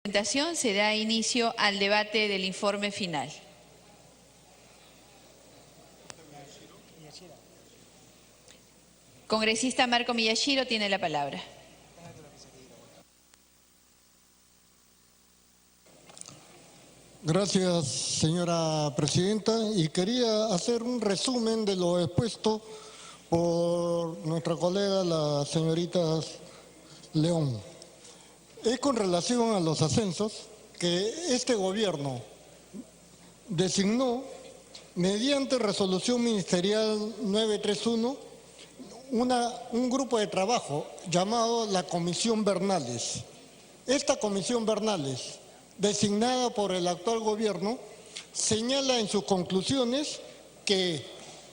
Presentación se da inicio al debate del informe final. Congresista Marco Miyashiro tiene la palabra. Gracias, señora presidenta, y quería hacer un resumen de lo expuesto por nuestra colega, la señorita León. Es con relación a los ascensos que este gobierno designó, mediante resolución ministerial 931, un grupo de trabajo llamado la Comisión Bernales. Esta Comisión Bernales, designada por el actual gobierno, señala en sus conclusiones que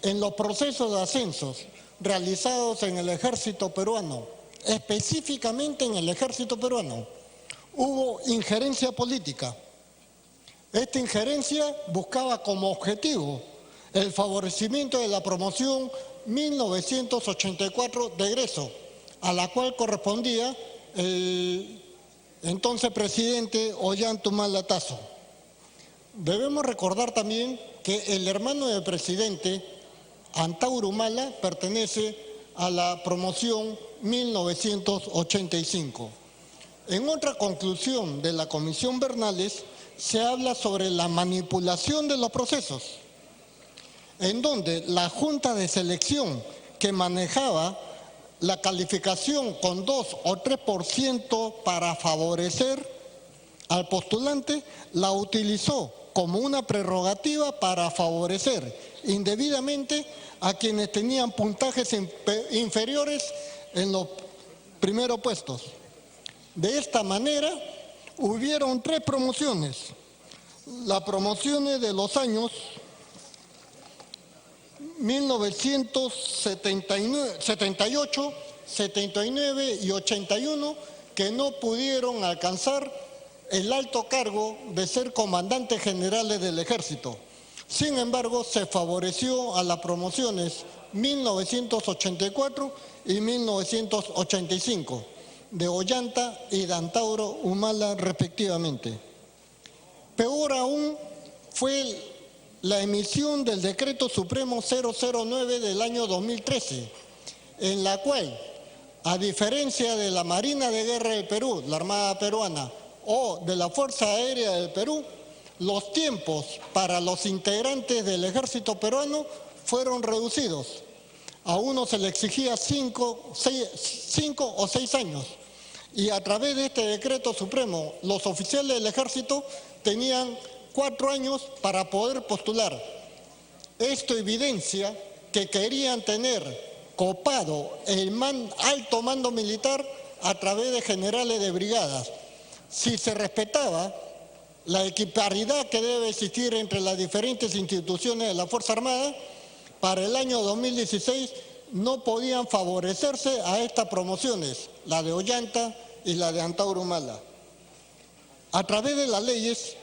en los procesos de ascensos realizados en el ejército peruano, específicamente en el ejército peruano, hubo injerencia política. Esta injerencia buscaba como objetivo el favorecimiento de la promoción 1984 de egreso, a la cual correspondía el entonces presidente Ollanta Tazo. Debemos recordar también que el hermano del presidente, Antauro Humala, pertenece a la promoción 1985. En otra conclusión de la Comisión Bernales se habla sobre la manipulación de los procesos, en donde la Junta de Selección que manejaba la calificación con 2 o 3% para favorecer al postulante, la utilizó como una prerrogativa para favorecer indebidamente a quienes tenían puntajes inferiores en los primeros puestos. De esta manera, hubieron 3 promociones. Las promociones de los años 1978, 79 y 81 que no pudieron alcanzar el alto cargo de ser comandantes generales del ejército. Sin embargo, se favoreció a las promociones 1984 y 1985 de Ollanta y de Antauro Humala respectivamente. Peor aún fue la emisión del Decreto Supremo 009 del año 2013, en la cual, a diferencia de la Marina de Guerra del Perú, la Armada Peruana, o de la Fuerza Aérea del Perú, los tiempos para los integrantes del ejército peruano fueron reducidos. A uno se le exigía 5 o 6 años, y a través de este Decreto Supremo, los oficiales del ejército tenían 4 años para poder postular. Esto evidencia que querían tener copado el alto mando militar a través de generales de brigadas. Si se respetaba la equiparidad que debe existir entre las diferentes instituciones de la Fuerza Armada, para el año 2016 no podían favorecerse a estas promociones, la de Ollanta y la de Antauro Humala. A través de las leyes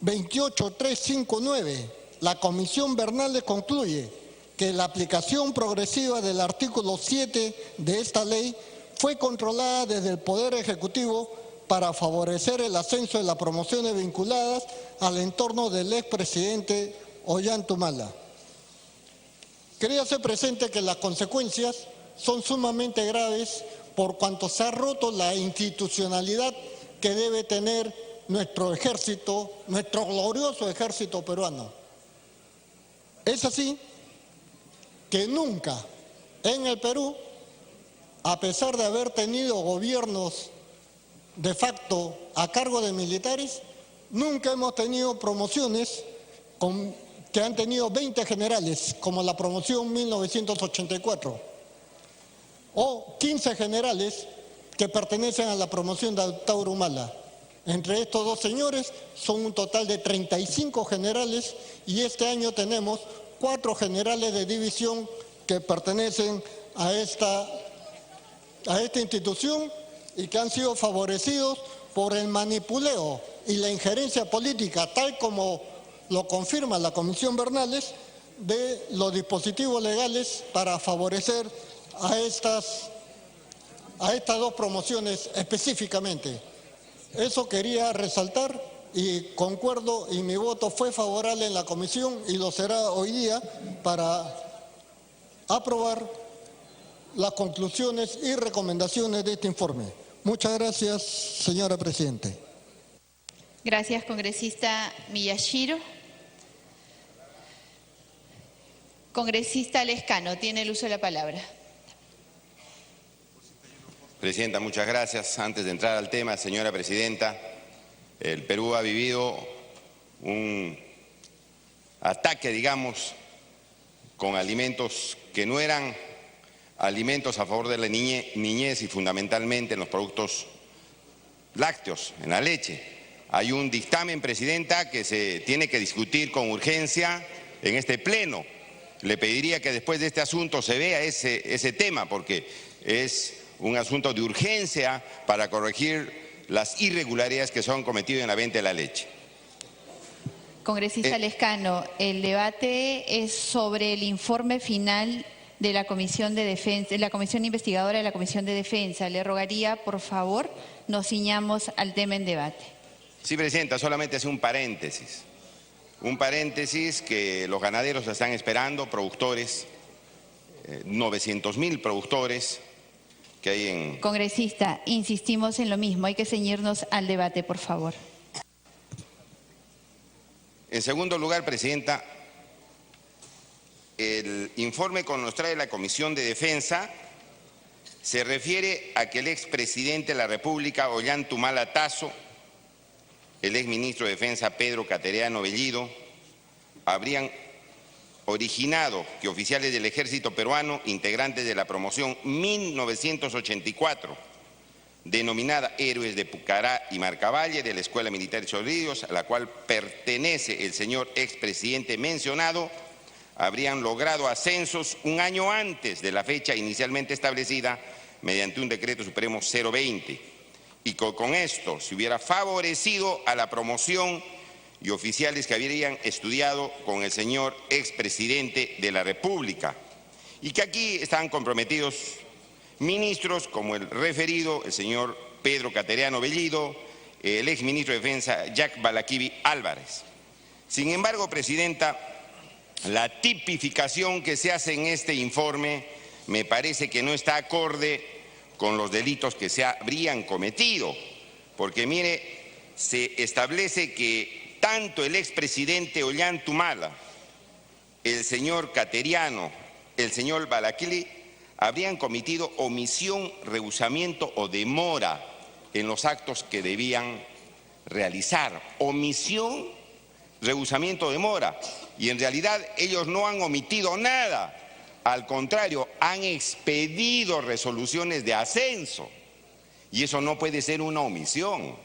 28359, la Comisión Bernales concluye que la aplicación progresiva del artículo 7 de esta ley fue controlada desde el Poder Ejecutivo para favorecer el ascenso de las promociones vinculadas al entorno del expresidente Ollanta Humala. Quería hacer presente que las consecuencias son sumamente graves por cuanto se ha roto la institucionalidad que debe tener nuestro ejército, nuestro glorioso ejército peruano. Es así que nunca en el Perú, a pesar de haber tenido gobiernos de facto a cargo de militares, nunca hemos tenido promociones que han tenido 20 generales, como la promoción 1984, o 15 generales que pertenecen a la promoción de Antauro Humala. Entre estos 2 señores son un total de 35 generales, y este año tenemos 4 generales de división que pertenecen a esta institución y que han sido favorecidos por el manipuleo y la injerencia política, tal como lo confirma la Comisión Bernales, de los dispositivos legales para favorecer a estas 2 promociones específicamente. Eso quería resaltar y concuerdo, y mi voto fue favorable en la comisión y lo será hoy día para aprobar las conclusiones y recomendaciones de este informe. Muchas gracias, señora Presidenta. Gracias, congresista Miyashiro. Congresista Lescano, tiene el uso de la palabra. Presidenta, muchas gracias. Antes de entrar al tema, señora Presidenta, el Perú ha vivido un ataque, digamos, con alimentos que no eran alimentos a favor de la niñez y fundamentalmente en los productos lácteos, en la leche. Hay un dictamen, Presidenta, que se tiene que discutir con urgencia en este pleno. Le pediría que después de este asunto se vea ese tema, porque es un asunto de urgencia para corregir las irregularidades que son cometidas en la venta de la leche. Congresista Lescano, el debate es sobre el informe final de la Comisión de Defensa, de la Comisión Investigadora de la Comisión de Defensa. Le rogaría, por favor, nos ciñamos al tema en debate. Sí, Presidenta, solamente hace un paréntesis. Un paréntesis que los ganaderos están esperando, productores, 900.000 productores que hay en... Congresista, insistimos en lo mismo, hay que ceñirnos al debate, por favor. En segundo lugar, Presidenta, el informe que nos trae la Comisión de Defensa se refiere a que el expresidente de la República, Ollanta Tazo, el exministro de Defensa, Pedro Cateriano Bellido, habrían originado que oficiales del ejército peruano, integrantes de la promoción 1984, denominada Héroes de Pucará y Marcavalle, de la Escuela Militar de Chorrillos, a la cual pertenece el señor expresidente mencionado, habrían logrado ascensos un año antes de la fecha inicialmente establecida mediante un decreto supremo 020. Y con esto se hubiera favorecido a la promoción y oficiales que habrían estudiado con el señor expresidente de la República. Y que aquí están comprometidos ministros como el referido, el señor Pedro Cateriano Bellido, el exministro de Defensa, Jack Balaquivi Álvarez. Sin embargo, Presidenta, la tipificación que se hace en este informe me parece que no está acorde con los delitos que se habrían cometido, porque mire, se establece que tanto el expresidente Ollanta Humala, el señor Cateriano, el señor Balaquivi, habrían cometido omisión, rehusamiento o demora en los actos que debían realizar. Omisión, rehusamiento o demora. Y en realidad ellos no han omitido nada. Al contrario, han expedido resoluciones de ascenso y eso no puede ser una omisión.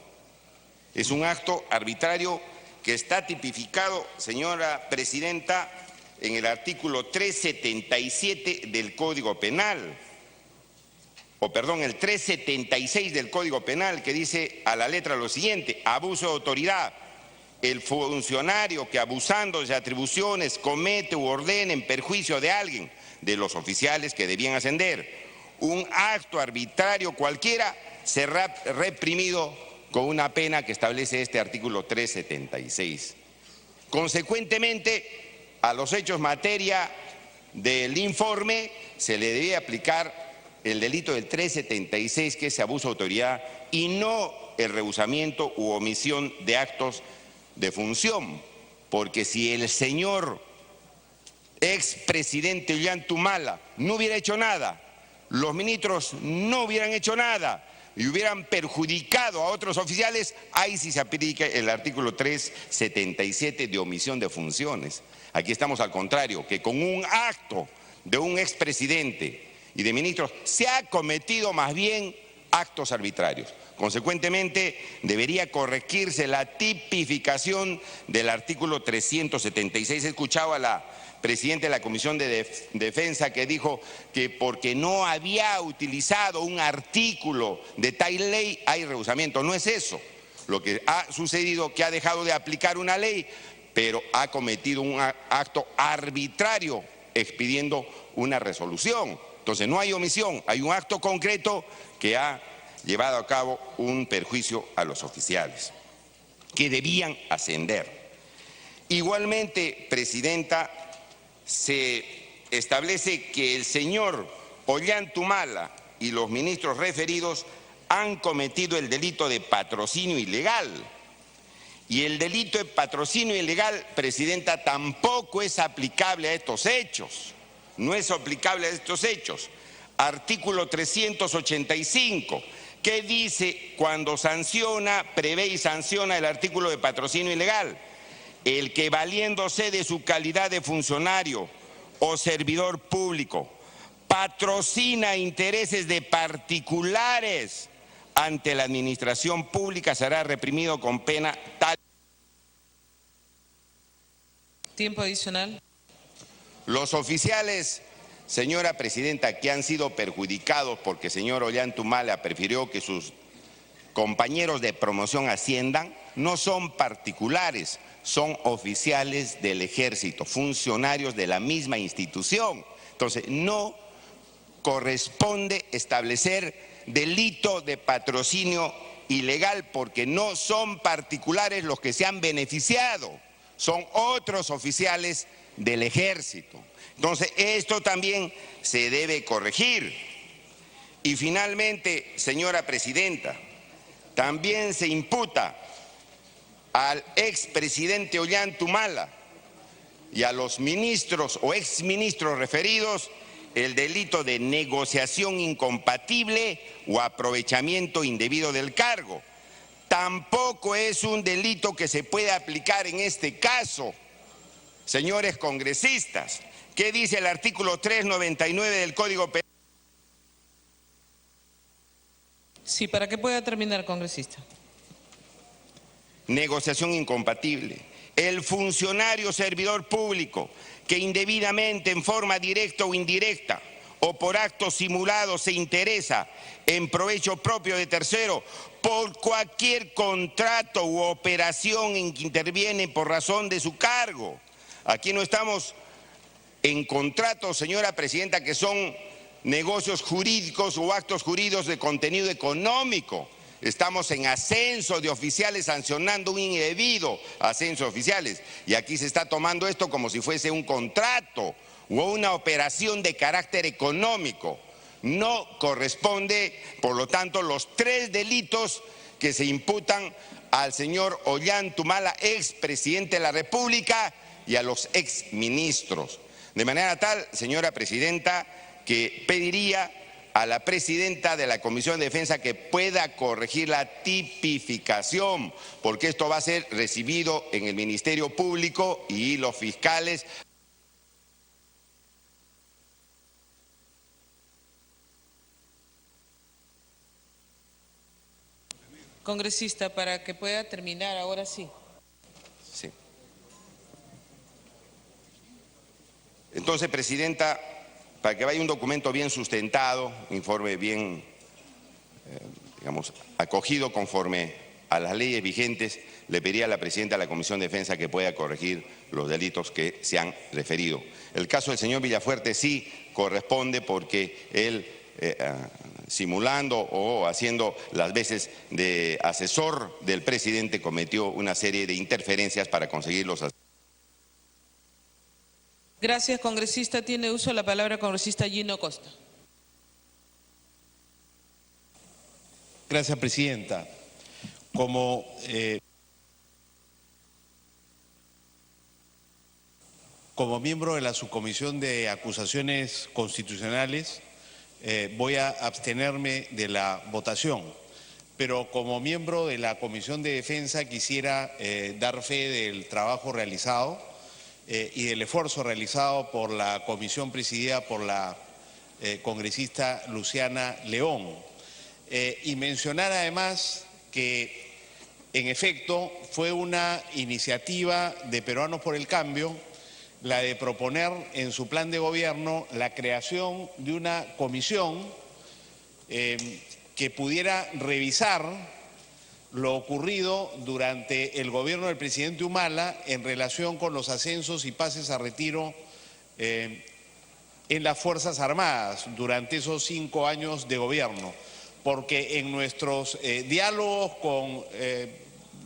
Es un acto arbitrario que está tipificado, señora Presidenta, en el artículo 377 del Código Penal, el 376 del Código Penal, que dice a la letra lo siguiente: abuso de autoridad. El funcionario que abusando de atribuciones comete u ordena en perjuicio de alguien, de los oficiales que debían ascender, un acto arbitrario cualquiera será reprimido con una pena que establece este artículo 376. Consecuentemente, a los hechos materia del informe se le debe aplicar el delito del 376, que es abuso de autoridad, y no el rehusamiento u omisión de actos de función, porque si el señor expresidente Ollanta Humala no hubiera hecho nada, los ministros no hubieran hecho nada y hubieran perjudicado a otros oficiales, ahí sí se aplica el artículo 377 de omisión de funciones. Aquí estamos al contrario, que con un acto de un expresidente y de ministros se ha cometido más bien actos arbitrarios. Consecuentemente, debería corregirse la tipificación del artículo 376. He escuchado a la presidenta de la Comisión de Defensa que dijo que porque no había utilizado un artículo de tal ley hay rehusamiento. No es eso. Lo que ha sucedido es que ha dejado de aplicar una ley, pero ha cometido un acto arbitrario expidiendo una resolución. Entonces no hay omisión, hay un acto concreto que ha llevado a cabo un perjuicio a los oficiales, que debían ascender. Igualmente, Presidenta, se establece que el señor Ollantumala y los ministros referidos han cometido el delito de patrocinio ilegal. Y el delito de patrocinio ilegal, Presidenta, tampoco es aplicable a estos hechos. No es aplicable a estos hechos. Artículo 385, ¿qué dice cuando sanciona, prevé y sanciona el artículo de patrocinio ilegal? El que valiéndose de su calidad de funcionario o servidor público patrocina intereses de particulares ante la administración pública será reprimido con pena tal. Tiempo adicional. Los oficiales, señora Presidenta, que han sido perjudicados porque el señor Ollantumala prefirió que sus compañeros de promoción asciendan, no son particulares, son oficiales del Ejército, funcionarios de la misma institución. Entonces, no corresponde establecer delito de patrocinio ilegal porque no son particulares los que se han beneficiado, son otros oficiales del Ejército. Entonces, esto también se debe corregir. Y finalmente, señora Presidenta, también se imputa al expresidente Ollantumala y a los ministros o exministros referidos el delito de negociación incompatible o aprovechamiento indebido del cargo. Tampoco es un delito que se puede aplicar en este caso, señores congresistas. ¿Qué dice el artículo 399 del Código Penal? Sí, para que pueda terminar, congresista. Negociación incompatible. El funcionario servidor público que indebidamente, en forma directa o indirecta, o por actos simulados se interesa en provecho propio de tercero por cualquier contrato u operación en que interviene por razón de su cargo. Aquí no estamos en contratos, señora Presidenta, que son negocios jurídicos o actos jurídicos de contenido económico. Estamos en ascenso de oficiales, sancionando un indebido ascenso de oficiales. Y aquí se está tomando esto como si fuese un contrato o una operación de carácter económico. No corresponde, por lo tanto, los tres delitos que se imputan al señor Ollantumala, expresidente de la República, y a los exministros. De manera tal, señora Presidenta, que pediría a la presidenta de la Comisión de Defensa que pueda corregir la tipificación, porque esto va a ser recibido en el Ministerio Público y los fiscales. Congresista, para que pueda terminar, ahora sí. Sí. Entonces, Presidenta, para que vaya un documento bien sustentado, informe bien, digamos, acogido conforme a las leyes vigentes, le pediría a la presidenta de la Comisión de Defensa que pueda corregir los delitos que se han referido. El caso del señor Villafuerte sí corresponde porque él, simulando o haciendo las veces de asesor del presidente, cometió una serie de interferencias para conseguir los. Gracias, congresista. Tiene uso de la palabra congresista Gino Costa. Gracias, presidenta. Como miembro de la Subcomisión de Acusaciones Constitucionales, voy a abstenerme de la votación, pero como miembro de la Comisión de Defensa quisiera dar fe del trabajo realizado y del esfuerzo realizado por la comisión presidida por la congresista Luciana León, y mencionar además que en efecto fue una iniciativa de Peruanos por el Cambio la de proponer en su plan de gobierno la creación de una comisión que pudiera revisar lo ocurrido durante el gobierno del presidente Humala en relación con los ascensos y pases a retiro en las Fuerzas Armadas durante esos 5 años de gobierno, porque en nuestros diálogos con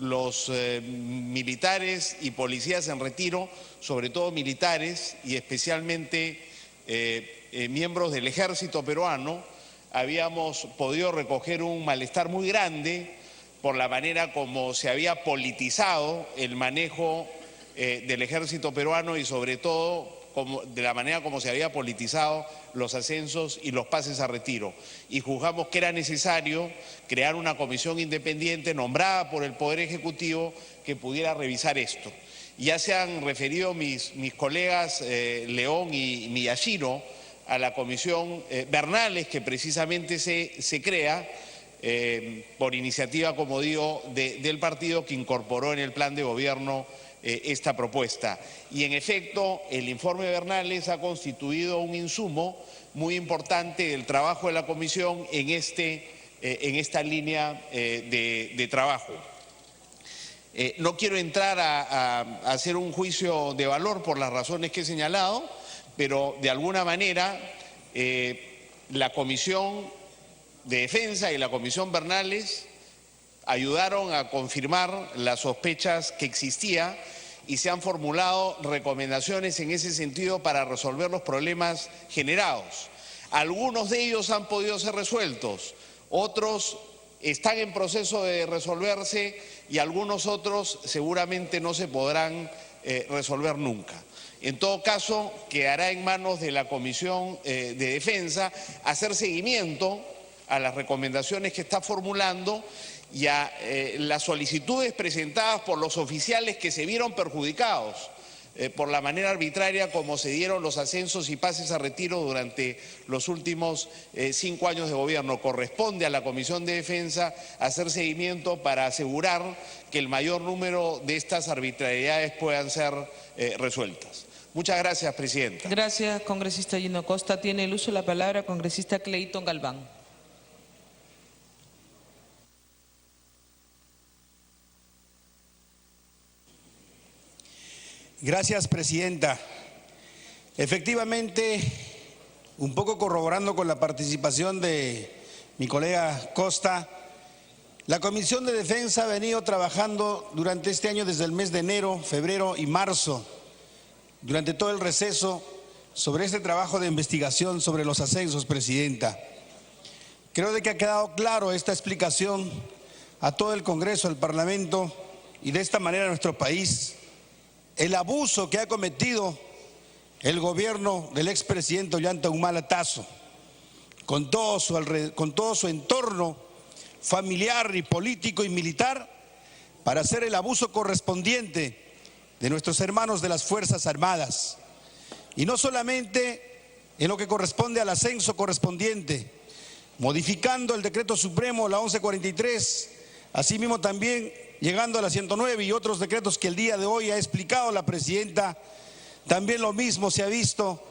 los militares y policías en retiro, sobre todo militares y especialmente miembros del ejército peruano, habíamos podido recoger un malestar muy grande por la manera como se había politizado el manejo del ejército peruano y sobre todo de la manera como se había politizado los ascensos y los pases a retiro. Y juzgamos que era necesario crear una comisión independiente nombrada por el Poder Ejecutivo que pudiera revisar esto. Ya se han referido mis colegas León y Miyashiro a la comisión Bernales, que precisamente se crea por iniciativa, como digo, del partido que incorporó en el plan de gobierno esta propuesta. Y en efecto, el informe Bernales ha constituido un insumo muy importante del trabajo de la comisión en esta línea de trabajo. No quiero entrar a hacer un juicio de valor por las razones que he señalado, pero de alguna manera la Comisión de Defensa y la Comisión Bernales ayudaron a confirmar las sospechas que existía y se han formulado recomendaciones en ese sentido para resolver los problemas generados. Algunos de ellos han podido ser resueltos, otros están en proceso de resolverse y algunos otros seguramente no se podrán resolver nunca. En todo caso, quedará en manos de la Comisión de Defensa hacer seguimiento a las recomendaciones que está formulando y a las solicitudes presentadas por los oficiales que se vieron perjudicados por la manera arbitraria como se dieron los ascensos y pases a retiro durante los últimos 5 años de gobierno. Corresponde a la Comisión de Defensa hacer seguimiento para asegurar que el mayor número de estas arbitrariedades puedan ser resueltas. Muchas gracias, Presidenta. Gracias, congresista Gino Costa. Tiene el uso de la palabra congresista Clayton Galván. Gracias, Presidenta. Efectivamente, un poco corroborando con la participación de mi colega Costa, la Comisión de Defensa ha venido trabajando durante este año desde el mes de enero, febrero y marzo, durante todo el receso, sobre este trabajo de investigación sobre los ascensos, Presidenta. Creo de que ha quedado claro esta explicación a todo el Congreso, al Parlamento y de esta manera a nuestro país, el abuso que ha cometido el gobierno del expresidente Ollanta Humala Tasso, con todo su entorno familiar y político y militar, para hacer el abuso correspondiente de nuestros hermanos de las Fuerzas Armadas. Y no solamente en lo que corresponde al ascenso correspondiente, modificando el decreto supremo, la 1143, asimismo también llegando a la 109 y otros decretos que el día de hoy ha explicado la Presidenta. También lo mismo se ha visto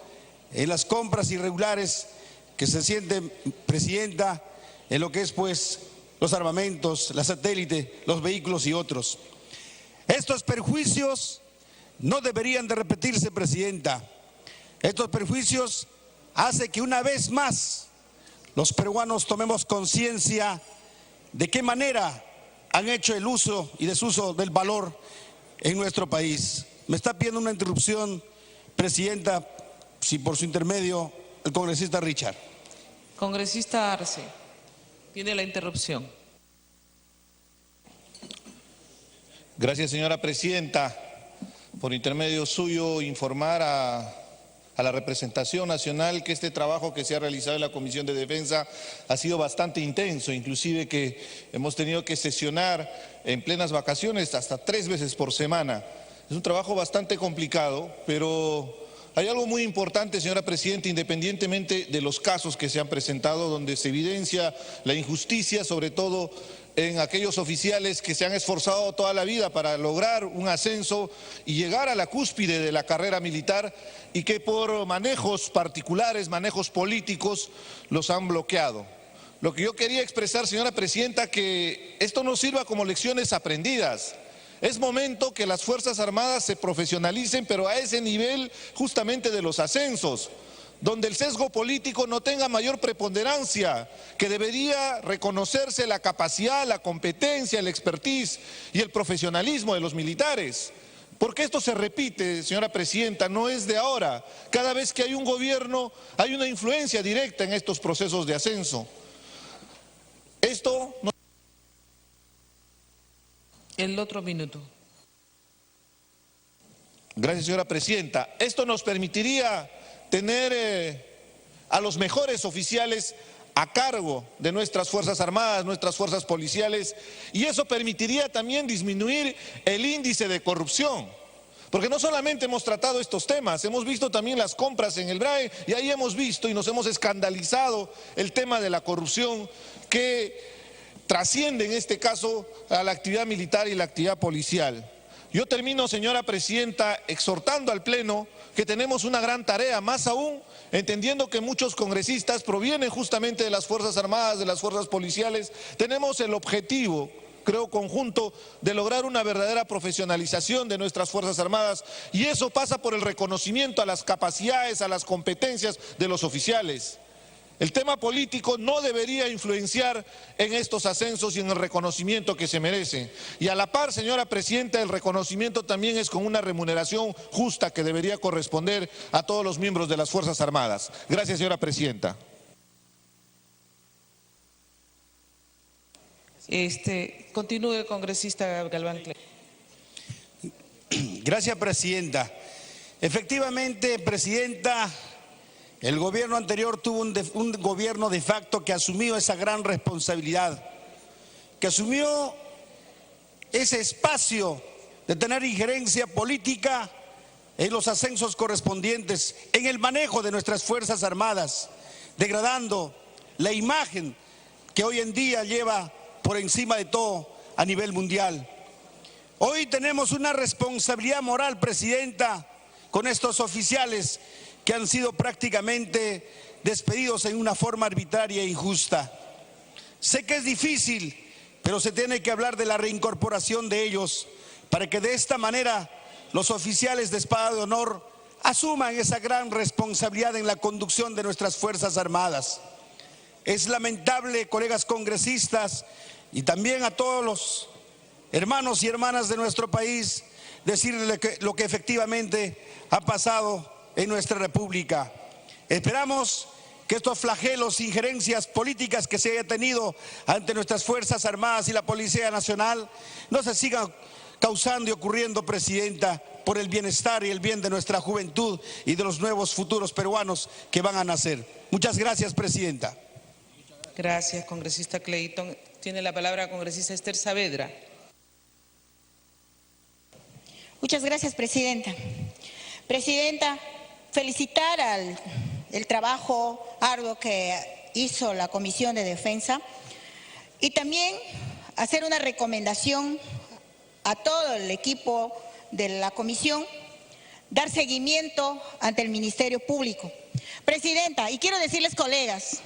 en las compras irregulares que se sienten, Presidenta, en lo que es pues los armamentos, la satélite, los vehículos y otros. Estos perjuicios no deberían de repetirse, Presidenta. Estos perjuicios hacen que una vez más los peruanos tomemos conciencia de qué manera han hecho el uso y desuso del valor en nuestro país. Me está pidiendo una interrupción, Presidenta, si por su intermedio, el congresista Richard. Congresista Arce, tiene la interrupción. Gracias, señora Presidenta. Por intermedio suyo, informar a la representación nacional que este trabajo que se ha realizado en la Comisión de Defensa ha sido bastante intenso, inclusive que hemos tenido que sesionar en plenas vacaciones hasta 3 veces por semana. Es un trabajo bastante complicado, pero hay algo muy importante, señora Presidenta, independientemente de los casos que se han presentado, donde se evidencia la injusticia, sobre todo en aquellos oficiales que se han esforzado toda la vida para lograr un ascenso y llegar a la cúspide de la carrera militar y que por manejos particulares, manejos políticos, los han bloqueado. Lo que yo quería expresar, señora Presidenta, que esto no sirva como lecciones aprendidas. Es momento que las Fuerzas Armadas se profesionalicen, pero a ese nivel justamente de los ascensos, donde el sesgo político no tenga mayor preponderancia, que debería reconocerse la capacidad, la competencia, el expertise y el profesionalismo de los militares. Porque esto se repite, señora presidenta, no es de ahora. Cada vez que hay un gobierno, hay una influencia directa en estos procesos de ascenso. Esto no... El otro minuto. Gracias, señora presidenta. Esto nos permitiría tener a los mejores oficiales a cargo de nuestras Fuerzas Armadas, nuestras fuerzas policiales, y eso permitiría también disminuir el índice de corrupción. Porque no solamente hemos tratado estos temas, hemos visto también las compras en el BRAE y ahí hemos visto y nos hemos escandalizado el tema de la corrupción que trasciende en este caso a la actividad militar y la actividad policial. Yo termino, señora presidenta, exhortando al Pleno que tenemos una gran tarea, más aún entendiendo que muchos congresistas provienen justamente de las Fuerzas Armadas, de las fuerzas policiales. Tenemos el objetivo, creo, conjunto de lograr una verdadera profesionalización de nuestras Fuerzas Armadas, y eso pasa por el reconocimiento a las capacidades, a las competencias de los oficiales. El tema político no debería influenciar en estos ascensos y en el reconocimiento que se merece. Y a la par, señora presidenta, el reconocimiento también es con una remuneración justa que debería corresponder a todos los miembros de las Fuerzas Armadas. Gracias, señora presidenta. Continúe, congresista Galván. Gracias, presidenta. Efectivamente, presidenta, el gobierno anterior tuvo un gobierno de facto que asumió esa gran responsabilidad, que asumió ese espacio de tener injerencia política en los ascensos correspondientes, en el manejo de nuestras Fuerzas Armadas, degradando la imagen que hoy en día lleva por encima de todo a nivel mundial. Hoy tenemos una responsabilidad moral, presidenta, con estos oficiales que han sido prácticamente despedidos en una forma arbitraria e injusta. Sé que es difícil, pero se tiene que hablar de la reincorporación de ellos para que de esta manera los oficiales de espada de honor asuman esa gran responsabilidad en la conducción de nuestras Fuerzas Armadas. Es lamentable, colegas congresistas, y también a todos los hermanos y hermanas de nuestro país, decirles lo que efectivamente ha pasado en nuestra República. Esperamos que estos flagelos, injerencias políticas que se haya tenido ante nuestras Fuerzas Armadas y la Policía Nacional no se sigan causando y ocurriendo, presidenta, por el bienestar y el bien de nuestra juventud y de los nuevos futuros peruanos que van a nacer. Muchas gracias, presidenta. Gracias, congresista Clayton. Tiene la palabra congresista Esther Saavedra. Muchas gracias, presidenta. Presidenta, felicitar el trabajo arduo que hizo la Comisión de Defensa y también hacer una recomendación a todo el equipo de la Comisión, dar seguimiento ante el Ministerio Público. Presidenta, y quiero decirles, colegas,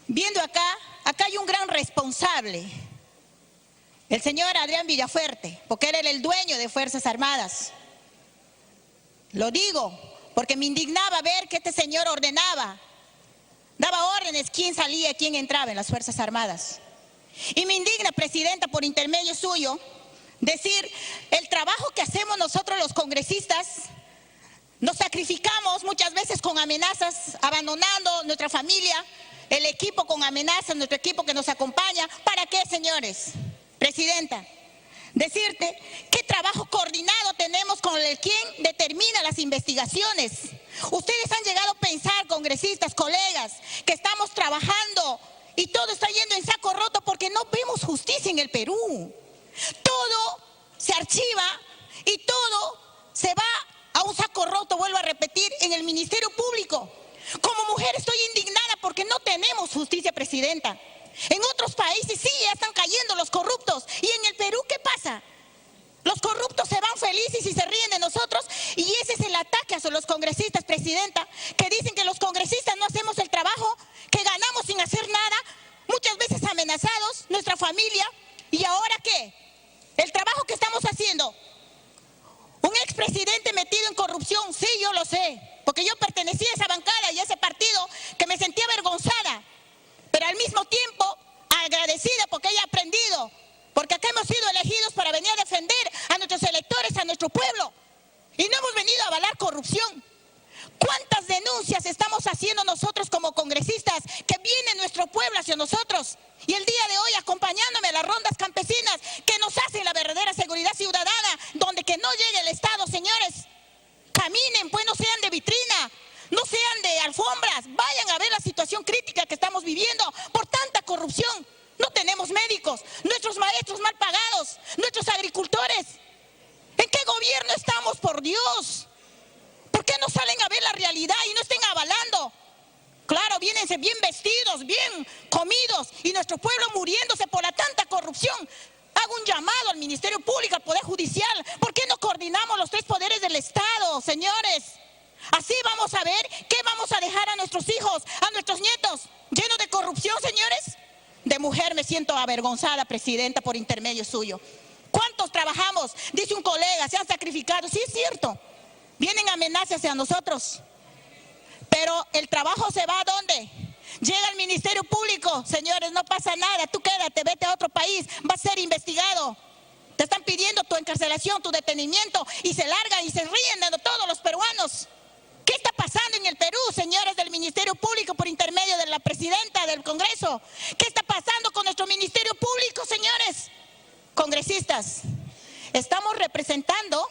viendo acá hay un gran responsable, el señor Adrián Villafuerte, porque era el dueño de Fuerzas Armadas. Lo digo porque me indignaba ver que este señor ordenaba, daba órdenes quién salía y quién entraba en las Fuerzas Armadas. Y me indigna, presidenta, por intermedio suyo, decir el trabajo que hacemos nosotros los congresistas, nos sacrificamos muchas veces con amenazas, abandonando nuestra familia, el equipo con amenazas, nuestro equipo que nos acompaña. ¿Para qué, señores? Presidenta, decirte qué trabajo coordinado tenemos con el quien determina las investigaciones. Ustedes han llegado a pensar, congresistas, colegas, que estamos trabajando y todo está yendo en saco roto porque no vemos justicia en el Perú. Todo se archiva y todo se va a un saco roto, vuelvo a repetir, en el Ministerio Público. Como mujer estoy indignada porque no tenemos justicia, presidenta. En otros países sí, ya están cayendo los corruptos. ¿Y en el Perú qué pasa? Los corruptos se van felices y se ríen de nosotros. Y ese es el ataque a los congresistas, presidenta, que dicen que los congresistas no hacemos el trabajo, que ganamos sin hacer nada, muchas veces amenazados, nuestra familia. ¿Y ahora qué? El trabajo que estamos haciendo. Un expresidente metido en corrupción, sí, yo lo sé, porque yo pertenecía a esa bancada y a ese partido que me sentía avergonzada, pero al mismo tiempo agradecida porque haya aprendido, porque acá hemos sido elegidos para venir a defender a nuestros electores, a nuestro pueblo, y no hemos venido a avalar corrupción. ¿Cuántas denuncias estamos haciendo nosotros como congresistas que viene nuestro pueblo hacia nosotros? Y el día de hoy acompañándome a las rondas campesinas que nos hacen la verdadera seguridad ciudadana, donde que no llegue el Estado, señores. Caminen, pues no sean de vitrina, no sean de alfombras, vayan a ver la situación crítica que estamos viviendo por tanta corrupción. No tenemos médicos, nuestros maestros mal pagados, nuestros agricultores. ¿En qué gobierno estamos, por Dios? ¿Por qué no salen a ver la realidad y no estén avalando? Claro, vienense bien vestidos, bien comidos, y nuestro pueblo muriéndose por la tanta corrupción. Hago un llamado al Ministerio Público, al Poder Judicial. ¿Por qué no coordinamos los tres poderes del Estado, señores? Así vamos a ver qué vamos a dejar a nuestros hijos, a nuestros nietos, llenos de corrupción, señores. De mujer me siento avergonzada, presidenta, por intermedio suyo. ¿Cuántos trabajamos? Dice un colega, se han sacrificado. Sí, es cierto. Vienen amenazas hacia nosotros. Pero el trabajo se va ¿a dónde? Llega al Ministerio Público. Señores, no pasa nada. Tú quédate, vete a otro país. Vas a ser investigado. Te están pidiendo tu encarcelación, tu detenimiento. Y se largan y se ríen de todos los peruanos. ¿Qué está pasando en el Perú, señores del Ministerio Público por intermedio de la presidenta del Congreso? ¿Qué está pasando con nuestro Ministerio Público, señores? Congresistas, estamos representando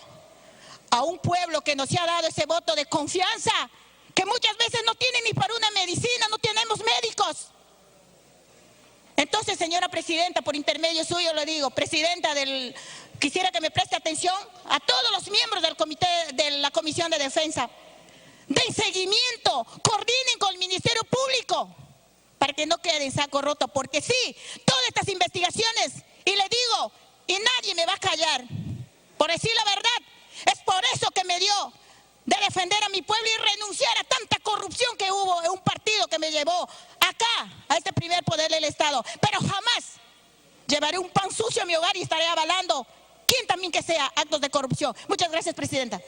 a un pueblo que nos ha dado ese voto de confianza, que muchas veces no tiene ni para una medicina, no tenemos médicos. Entonces, señora presidenta, por intermedio suyo le digo, presidenta quisiera que me preste atención a todos los miembros del comité de la Comisión de Defensa. Den seguimiento, coordinen con el Ministerio Público para que no quede en saco roto, porque sí, todas estas investigaciones, y le digo, y nadie me va a callar, por decir la verdad, es por eso que me dio de defender a mi pueblo y renunciar a tanta corrupción que hubo en un partido que me llevó acá, a este primer poder del Estado. Pero jamás llevaré un pan sucio a mi hogar y estaré avalando, quien también que sea, actos de corrupción. Muchas gracias, presidenta.